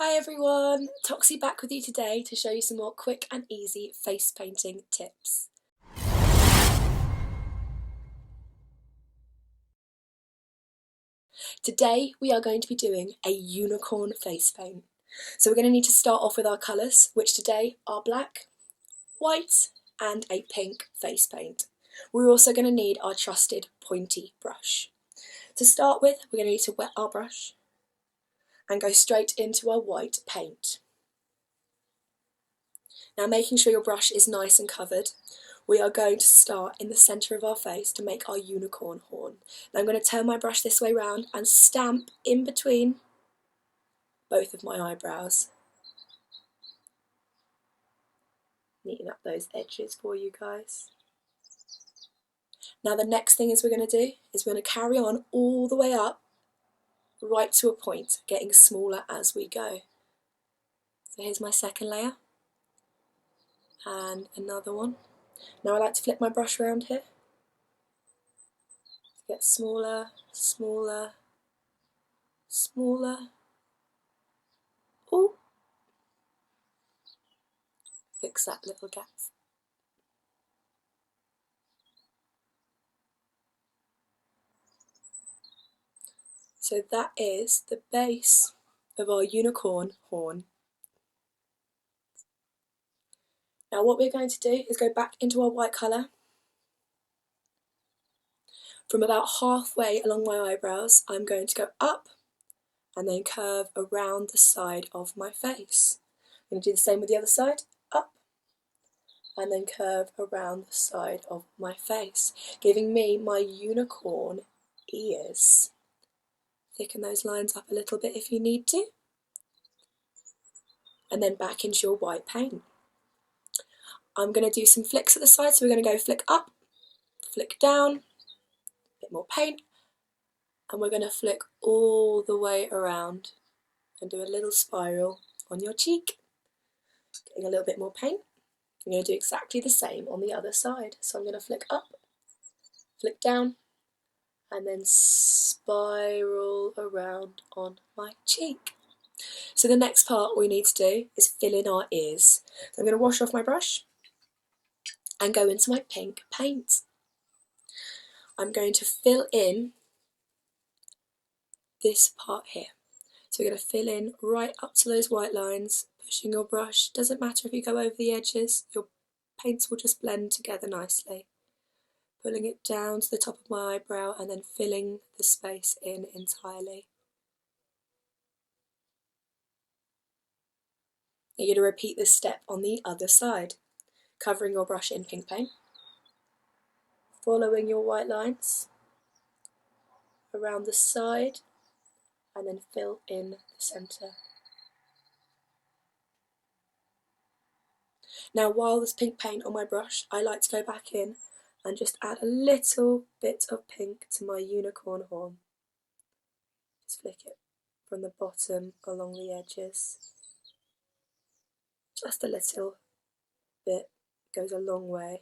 Hi everyone, Toxi back with you today to show you some more quick and easy face painting tips. Today we are going to be doing a unicorn face paint. So we're going to need to start off with our colours, which today are black, white and a pink face paint. We're also going to need our trusted pointy brush. To start with, we're going to need to wet our brush and go straight into our white paint. Now, making sure your brush is nice and covered, we are going to start in the centre of our face to make our unicorn horn. Now I'm going to turn my brush this way round and stamp in between both of my eyebrows. Neaten up those edges for you guys. Now the next thing we're going to do is we're going to carry on all the way up, right to a point, getting smaller as we go. So here's my second layer, and another one. Now I like to flip my brush around here, to get smaller, smaller, smaller. Oh, fix that little gap. So that is the base of our unicorn horn. Now what we're going to do is go back into our white colour. From about halfway along my eyebrows, I'm going to go up and then curve around the side of my face. I'm going to do the same with the other side, up and then curve around the side of my face, giving me my unicorn ears. Thicken those lines up a little bit if you need to. And then back into your white paint. I'm going to do some flicks at the side, so we're going to go flick up, flick down, a bit more paint, and we're going to flick all the way around and do a little spiral on your cheek. Getting a little bit more paint. I'm going to do exactly the same on the other side. So I'm going to flick up, flick down, and then spiral around on my cheek. So the next part we need to do is fill in our ears. So I'm going to wash off my brush and go into my pink paint. I'm going to fill in this part here. So we're going to fill in right up to those white lines, pushing your brush. Doesn't matter if you go over the edges, your paints will just blend together nicely. Pulling it down to the top of my eyebrow and then filling the space in entirely. You're going to repeat this step on the other side, covering your brush in pink paint, following your white lines around the side, and then fill in the centre. Now while there's pink paint on my brush, I like to go back in and just add a little bit of pink to my unicorn horn. Just flick it from the bottom along the edges. Just a little bit goes a long way.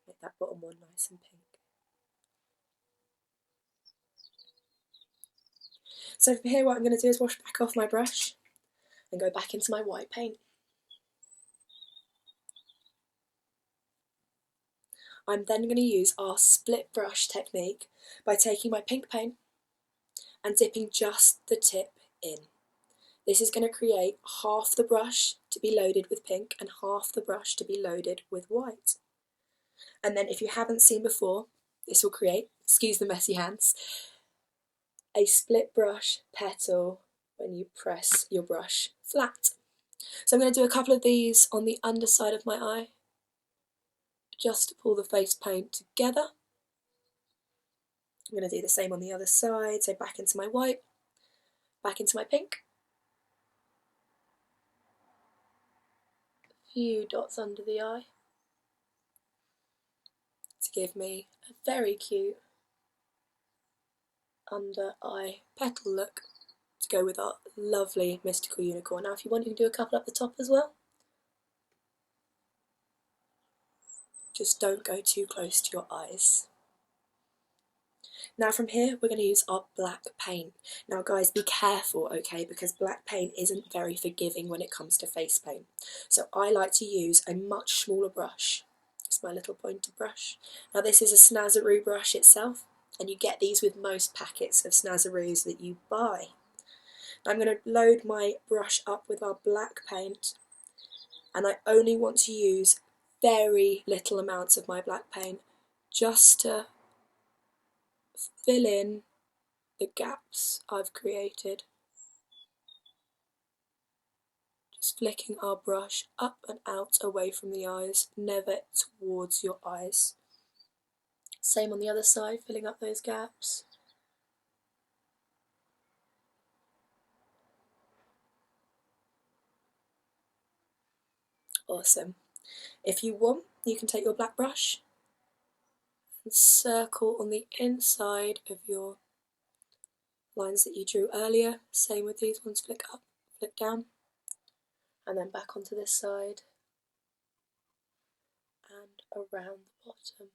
Make that bottom one nice and pink. So from here what I'm going to do is wash back off my brush and go back into my white paint. I'm then going to use our split brush technique by taking my pink paint and dipping just the tip in. This is going to create half the brush to be loaded with pink and half the brush to be loaded with white. And then if you haven't seen before, this will create, excuse the messy hands, a split brush petal when you press your brush flat. So I'm going to do a couple of these on the underside of my eye, just to pull the face paint together. I'm going to do the same on the other side, so back into my white, back into my pink. A few dots under the eye to give me a very cute under eye petal look to go with our lovely mystical unicorn. Now if you want, you can do a couple up the top as well. Just don't go too close to your eyes. Now from here we're going to use our black paint. Now guys, be careful, okay, because black paint isn't very forgiving when it comes to face paint. So I like to use a much smaller brush. It's my little pointer brush. Now this is a Snazzaroo brush itself, and you get these with most packets of Snazzaroos that you buy. Now I'm going to load my brush up with our black paint, and I only want to use very little amounts of my black paint just to fill in the gaps I've created. Just flicking our brush up and out away from the eyes, never towards your eyes. Same on the other side, filling up those gaps. Awesome. If you want, you can take your black brush and circle on the inside of your lines that you drew earlier. Same with these ones, flick up, flick down, and then back onto this side and around the bottom.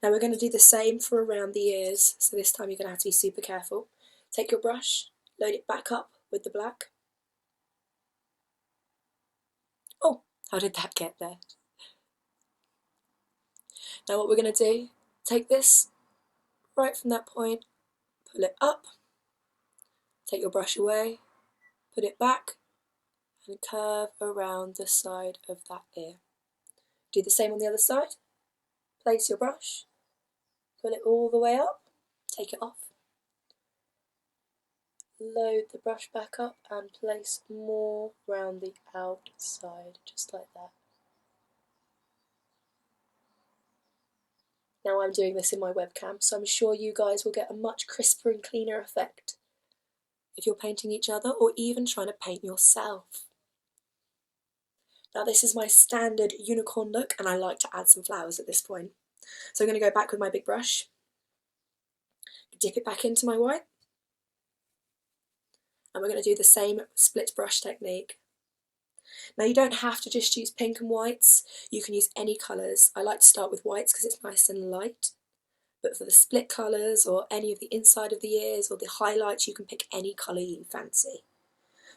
Now we're going to do the same for around the ears, so this time you're going to have to be super careful. Take your brush, load it back up with the black. Oh, how did that get there? Now what we're going to do, take this right from that point, pull it up, take your brush away, put it back, and curve around the side of that ear. Do the same on the other side. Place your brush, pull it all the way up, take it off, load the brush back up and place more round the outside, just like that. Now I'm doing this in my webcam, so I'm sure you guys will get a much crisper and cleaner effect if you're painting each other or even trying to paint yourself. Now this is my standard unicorn look, and I like to add some flowers at this point. So I'm going to go back with my big brush, dip it back into my white, and we're going to do the same split brush technique. Now you don't have to just use pink and whites, you can use any colours. I like to start with whites because it's nice and light, but for the split colours or any of the inside of the ears or the highlights, you can pick any colour you fancy.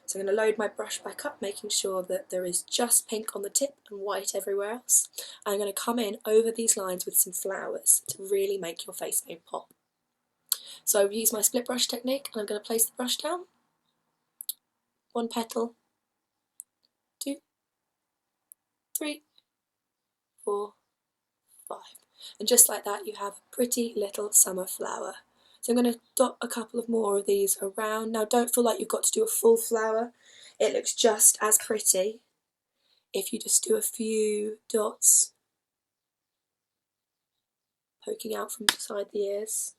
So I'm going to load my brush back up, making sure that there is just pink on the tip and white everywhere else. I'm going to come in over these lines with some flowers to really make your face paint pop. So I've used my split brush technique, and I'm going to place the brush down. One petal, 2, 3, 4, 5. And just like that you have a pretty little summer flower. So I'm going to dot a couple of more of these around. Now don't feel like you've got to do a full flower. It looks just as pretty if you just do a few dots poking out from beside the ears.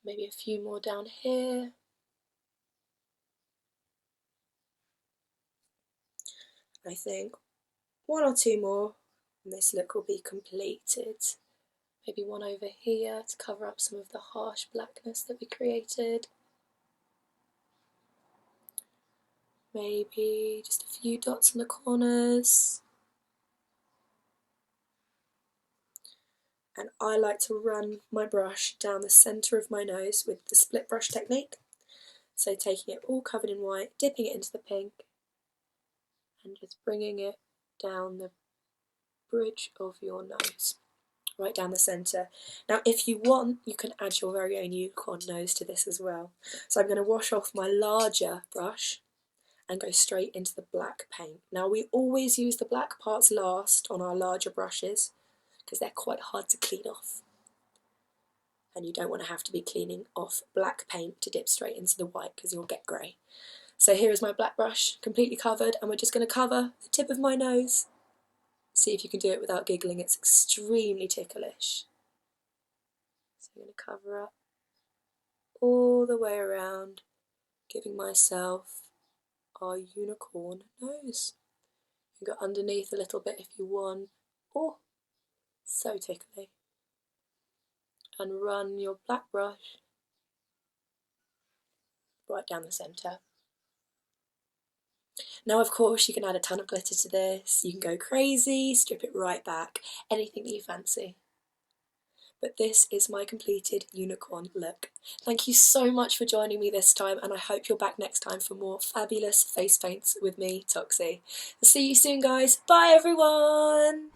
Maybe a few more down here. I think 1 or 2 more and this look will be completed. Maybe one over here to cover up some of the harsh blackness that we created. Maybe just a few dots in the corners. And I like to run my brush down the centre of my nose with the split brush technique. So taking it all covered in white, dipping it into the pink, and just bringing it down the bridge of your nose, right down the centre. Now if you want, you can add your very own unicorn nose to this as well. So I'm going to wash off my larger brush and go straight into the black paint. Now we always use the black parts last on our larger brushes because they're quite hard to clean off. And you don't want to have to be cleaning off black paint to dip straight into the white because you'll get grey. So here is my black brush completely covered, and we're just going to cover the tip of my nose. See if you can do it without giggling, it's extremely ticklish. So I'm going to cover up all the way around, giving myself our unicorn nose. You can go underneath a little bit if you want. Oh, so tickly. And run your black brush right down the centre. Now, of course, you can add a ton of glitter to this, you can go crazy, strip it right back, anything that you fancy. But this is my completed unicorn look. Thank you so much for joining me this time, and I hope you're back next time for more fabulous face paints with me, Toxi. I'll see you soon, guys. Bye, everyone!